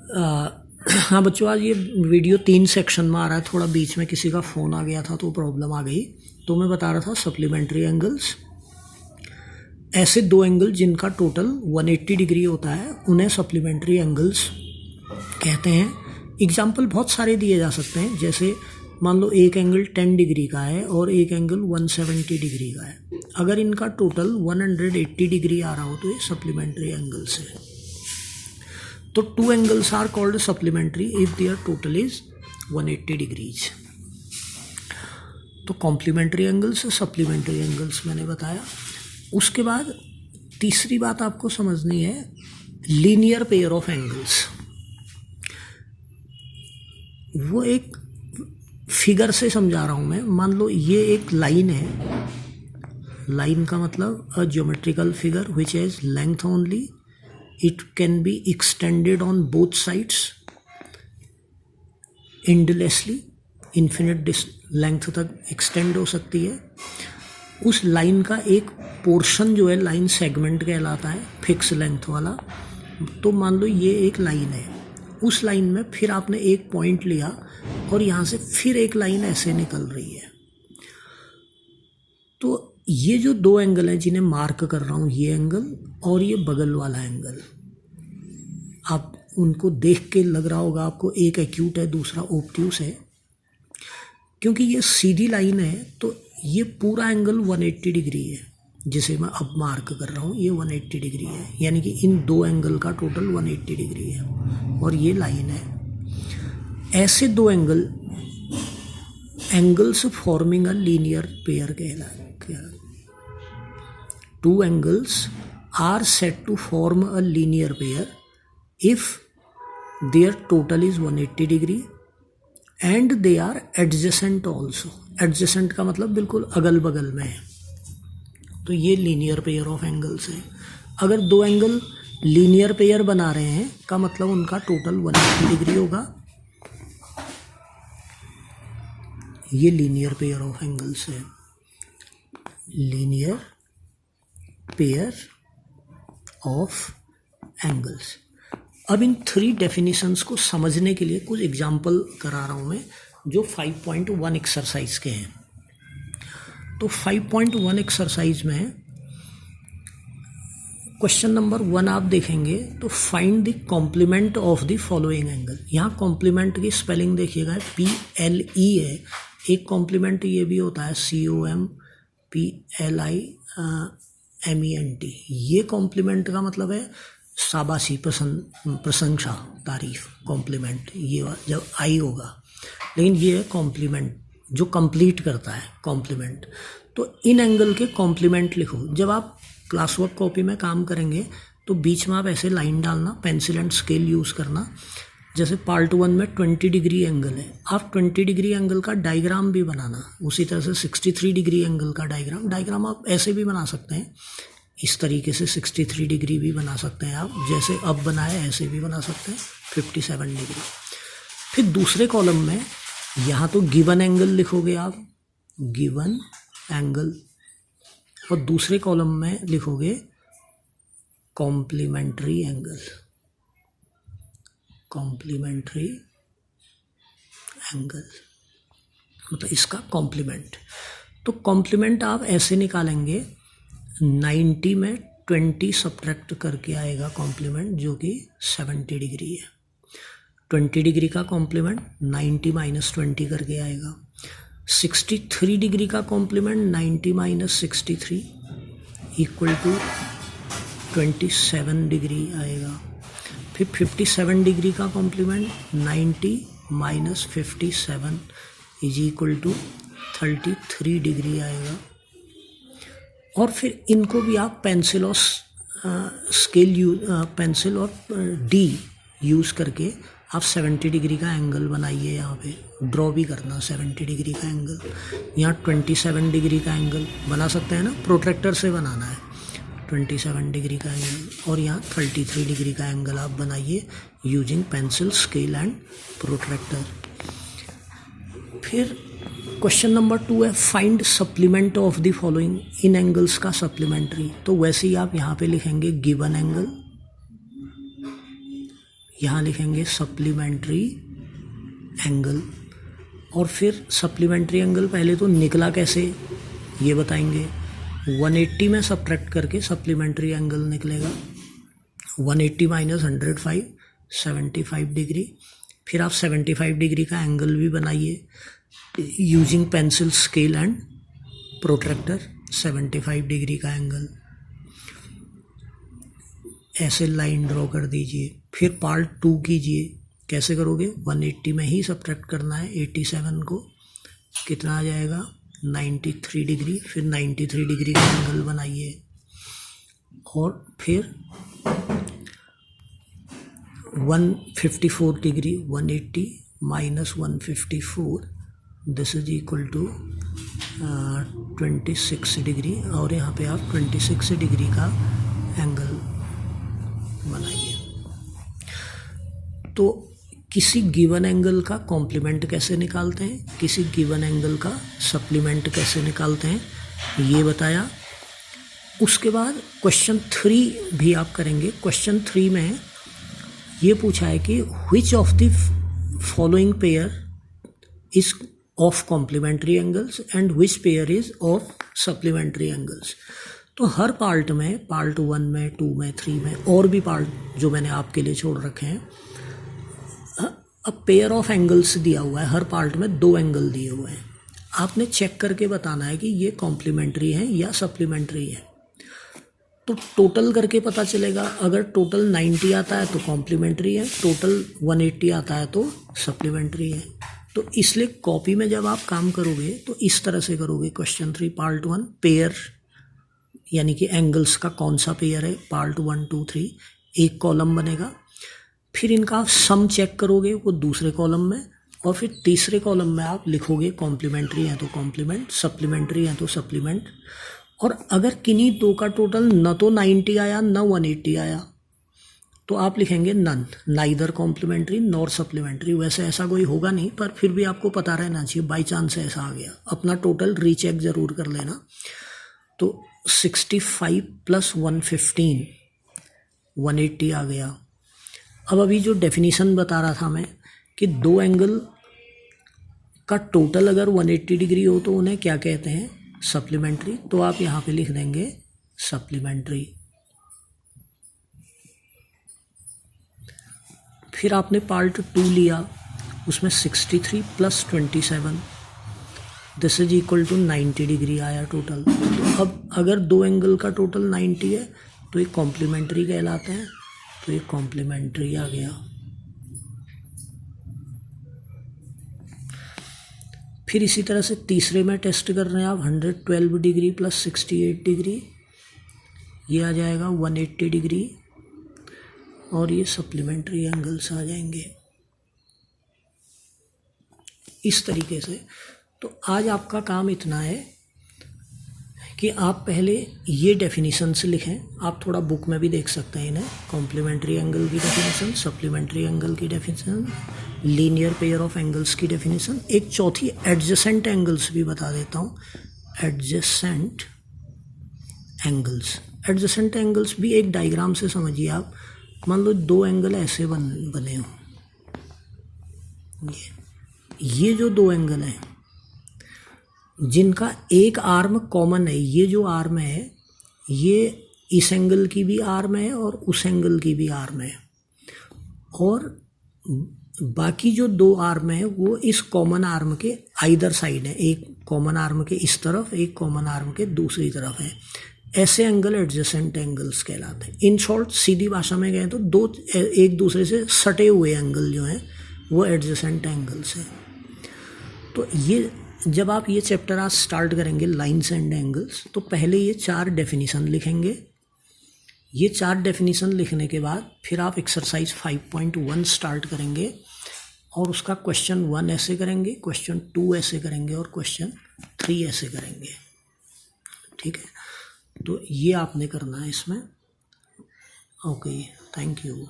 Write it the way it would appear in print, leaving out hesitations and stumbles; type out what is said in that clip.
हाँ बच्चों, आज ये वीडियो 3 सेक्शन में आ रहा है। थोड़ा बीच में किसी का फ़ोन आ गया था तो प्रॉब्लम आ गई। तो मैं बता रहा था सप्लीमेंट्री एंगल्स, ऐसे दो एंगल जिनका टोटल 180 डिग्री होता है उन्हें सप्लीमेंट्री एंगल्स कहते हैं। एग्जाम्पल बहुत सारे दिए जा सकते हैं, जैसे मान लो एक एंगल 10 डिग्री का है और एक एंगल 170 डिग्री का है। अगर इनका टोटल 180 डिग्री आ रहा हो तो ये सप्लीमेंट्री एंगल्स है। तो two angles are called supplementary if their total is 180 degrees. तो कॉम्प्लीमेंट्री एंगल्स, सप्लीमेंट्री एंगल्स मैंने बताया। उसके बाद तीसरी बात आपको समझनी है, लीनियर पेयर ऑफ एंगल्स। वो एक फिगर से समझा रहा हूँ मैं। मान लो ये एक लाइन है, लाइन का मतलब a geometrical figure which has length only, it can be extended on both sides endlessly, infinite length तक एक्सटेंड हो सकती है। उस लाइन का एक पोर्शन जो है लाइन सेगमेंट कहलाता है, फिक्स लेंथ वाला। तो मान लो ये एक लाइन है, उस लाइन में फिर आपने एक पॉइंट लिया और यहाँ से फिर एक लाइन ऐसे निकल रही है। तो ये जो दो एंगल हैं जिन्हें मार्क कर रहा हूँ, ये एंगल और ये बगल वाला एंगल, आप उनको देख के लग रहा होगा आपको एक एक्यूट है दूसरा ओब्ट्यूस है। क्योंकि ये सीधी लाइन है तो ये पूरा एंगल 180 डिग्री है, जिसे मैं अब मार्क कर रहा हूँ ये 180 डिग्री है। यानी कि इन दो एंगल का टोटल 180 डिग्री है और ये लाइन है। ऐसे दो angles forming a linear pair कहलाते। Two angles are said to form a linear pair if their total is 180 degree and they are adjacent also. Adjacent का मतलब बिल्कुल अगल बगल में है, तो ये लीनियर पेयर ऑफ एंगल्स है। अगर दो एंगल लीनियर पेयर बना रहे हैं का मतलब उनका टोटल 180 डिग्री होगा। ये लीनियर पेयर ऑफ एंगल्स है, लीनियर पेयर ऑफ एंगल्स। अब इन 3 डेफिनेशंस को समझने के लिए कुछ एग्जाम्पल करा रहा हूँ मैं, जो 5.1 एक्सरसाइज के हैं। तो 5.1 एक्सरसाइज में क्वेश्चन नंबर 1 आप देखेंगे तो find the complement of the following angle. यहाँ कॉम्प्लीमेंट की स्पेलिंग देखिएगा, PLE है। एक कॉम्प्लीमेंट ये भी होता है COMPLIMENT। ये कॉम्प्लीमेंट का मतलब है शाबाशी, प्रशंसा, तारीफ, कॉम्प्लीमेंट, ये जब आई होगा। लेकिन ये है कॉम्प्लीमेंट जो कंप्लीट करता है कॉम्प्लीमेंट। तो इन एंगल के कॉम्प्लीमेंट लिखो। जब आप क्लास वर्क कॉपी में काम करेंगे तो बीच में आप ऐसे लाइन डालना, पेंसिल एंड स्केल यूज़ करना। जैसे पार्ट 1 में 20 डिग्री एंगल है, आप 20 डिग्री एंगल का डायग्राम भी बनाना। उसी तरह से 63 डिग्री एंगल का डायग्राम आप ऐसे भी बना सकते हैं, इस तरीके से 63 डिग्री भी बना सकते हैं आप, जैसे अब बनाए ऐसे भी बना सकते हैं 57 डिग्री। फिर दूसरे कॉलम में यहाँ तो गिवन एंगल लिखोगे आप, गिवन एंगल, और दूसरे कॉलम में लिखोगे कॉम्प्लीमेंट्री एंगल, कॉम्प्लीमेंट्री एंगल मतलब इसका कॉम्प्लीमेंट। तो कॉम्प्लीमेंट आप ऐसे निकालेंगे, 90 में 20 सब्ट्रैक्ट करके आएगा कॉम्प्लीमेंट, जो कि 70 डिग्री है। 20 डिग्री का कॉम्प्लीमेंट 90 माइनस 20 करके आएगा। 63 डिग्री का complement 90 minus 63 equal to 27 degree आएगा। फिर 57 डिग्री का complement 90 minus 57 is equal to 33 degree आएगा। और फिर इनको भी आप पेंसिल और पेंसिल और D यूज़ करके आप 70 डिग्री का एंगल बनाइए। यहाँ पे ड्रॉ भी करना 70 डिग्री का एंगल। यहाँ 27 डिग्री का एंगल बना सकते हैं ना, प्रोट्रैक्टर से बनाना है 27 डिग्री का एंगल। और यहाँ 33 डिग्री का एंगल आप बनाइए using pencil, scale and protractor. फिर क्वेश्चन नंबर 2 है find supplement of the following. In angles का सप्लीमेंट्री, तो वैसे ही आप यहाँ पे लिखेंगे गिवन एंगल, यहाँ लिखेंगे सप्लीमेंट्री एंगल, और फिर सप्लीमेंट्री एंगल पहले तो निकला कैसे ये बताएंगे। 180 में सब्ट्रैक्ट करके सप्लीमेंट्री एंगल निकलेगा 180 माइनस 105, 75 डिग्री। फिर आप 75 डिग्री का एंगल भी बनाइए using pencil scale and protractor. 75 degree का एंगल ऐसे लाइन ड्रॉ कर दीजिए। फिर पार्ट 2 कीजिए। कैसे करोगे? 180 में ही सब्ट्रैक्ट करना है 87 को, कितना आ जाएगा 93 डिग्री। फिर 93 डिग्री का एंगल बनाइए और फिर 154 degree, 180 minus 154 this is equal to 26 degree, और यहाँ पे आप 26 डिग्री का एंगल बनाइए। तो किसी गिवन एंगल का कॉम्प्लीमेंट कैसे निकालते हैं, किसी गिवन एंगल का सप्लीमेंट कैसे निकालते हैं ये बताया। उसके बाद क्वेश्चन 3 भी आप करेंगे। क्वेश्चन 3 में ये पूछा है कि which of the following pair is of complementary angles and which pair is of supplementary angles. तो हर पार्ट में, पार्ट 1 में, 2 में, 3 में, और भी पार्ट जो मैंने आपके लिए छोड़ रखे हैं, अब पेयर ऑफ एंगल्स दिया हुआ है। हर पार्ट में 2 एंगल दिए हुए हैं। आपने चेक करके बताना है कि ये कॉम्प्लीमेंट्री है या सप्लीमेंट्री है। तो टोटल करके पता चलेगा। अगर टोटल 90 आता है तो कॉम्प्लीमेंट्री है, टोटल 180 आता है तो सप्लीमेंट्री है। तो इसलिए कॉपी में जब आप काम करोगे तो इस तरह से करोगे। क्वेश्चन 3 पार्ट 1 पेयर यानी कि एंगल्स का कौन सा पेयर है, पार्ट 1, 2, 3 एक कॉलम बनेगा। फिर इनका आप सम चेक करोगे वो दूसरे कॉलम में, और फिर तीसरे कॉलम में आप लिखोगे कॉम्प्लीमेंट्री है तो कॉम्प्लीमेंट, सप्लीमेंट्री है तो सप्लीमेंट। और अगर किन्हीं 2 का टोटल न तो 90 आया न 180 आया तो आप लिखेंगे none, neither complementary nor supplementary. वैसे ऐसा कोई होगा नहीं, पर फिर भी आपको पता रहना चाहिए, बाई चांस ऐसा आ गया। अपना टोटल रीचेक ज़रूर कर लेना। तो 65 प्लस 115 180 आ गया। अब अभी जो डेफिनीशन बता रहा था मैं कि 2 एंगल का टोटल अगर 180 डिग्री हो तो उन्हें क्या कहते हैं, सप्लीमेंट्री। तो आप यहाँ पे लिख देंगे सप्लीमेंट्री। फिर आपने पार्ट 2 लिया, उसमें 63 plus 27 this is equal to 90 degree आया टोटल। तो अब अगर 2 एंगल का टोटल 90 है तो ये कॉम्प्लीमेंट्री कहलाते हैं। तो ये कॉम्प्लीमेंट्री आ गया। फिर इसी तरह से तीसरे में टेस्ट कर रहे हैं आप, 112 डिग्री प्लस 68 डिग्री, ये आ जाएगा 180 डिग्री, और ये सप्लीमेंट्री एंगल्स आ जाएंगे इस तरीके से। तो आज आपका काम इतना है कि आप पहले ये डेफिनेशंस लिखें। आप थोड़ा बुक में भी देख सकते हैं इन्हें, कॉम्प्लीमेंट्री एंगल की डेफिनेशन, सप्लीमेंट्री एंगल की definition, linear pair of angles की डेफिनेशन। एक चौथी एडजेसेंट एंगल्स भी बता देता हूँ, एडजेसेंट एंगल्स। एडजेसेंट एंगल्स भी एक डायग्राम से समझिए आप। मान लो 2 एंगल ऐसे बने हो, ये जो 2 एंगल हैं जिनका एक आर्म कॉमन है, ये जो आर्म है ये इस एंगल की भी आर्म है और उस एंगल की भी आर्म है, और बाकी जो 2 आर्म है वो इस कॉमन आर्म के आइदर साइड है। एक कॉमन आर्म के इस तरफ, एक कॉमन आर्म के दूसरी तरफ है। ऐसे एंगल एडजेसेंट एंगल्स कहलाते हैं। इन शॉर्ट सीधी भाषा में गए तो 2 एक दूसरे से सटे हुए एंगल जो हैं वो एडजेसेंट एंगल्स हैं। तो ये जब आप ये चैप्टर आज स्टार्ट करेंगे लाइन्स एंड एंगल्स, तो पहले ये 4 डेफिनेशन लिखेंगे। ये 4 डेफिनेशन लिखने के बाद फिर आप एक्सरसाइज 5.1 स्टार्ट करेंगे, और उसका क्वेश्चन 1 ऐसे करेंगे, क्वेश्चन 2 ऐसे करेंगे, और क्वेश्चन 3 ऐसे करेंगे। ठीक है, तो ये आपने करना है इसमें। Okay, thank you.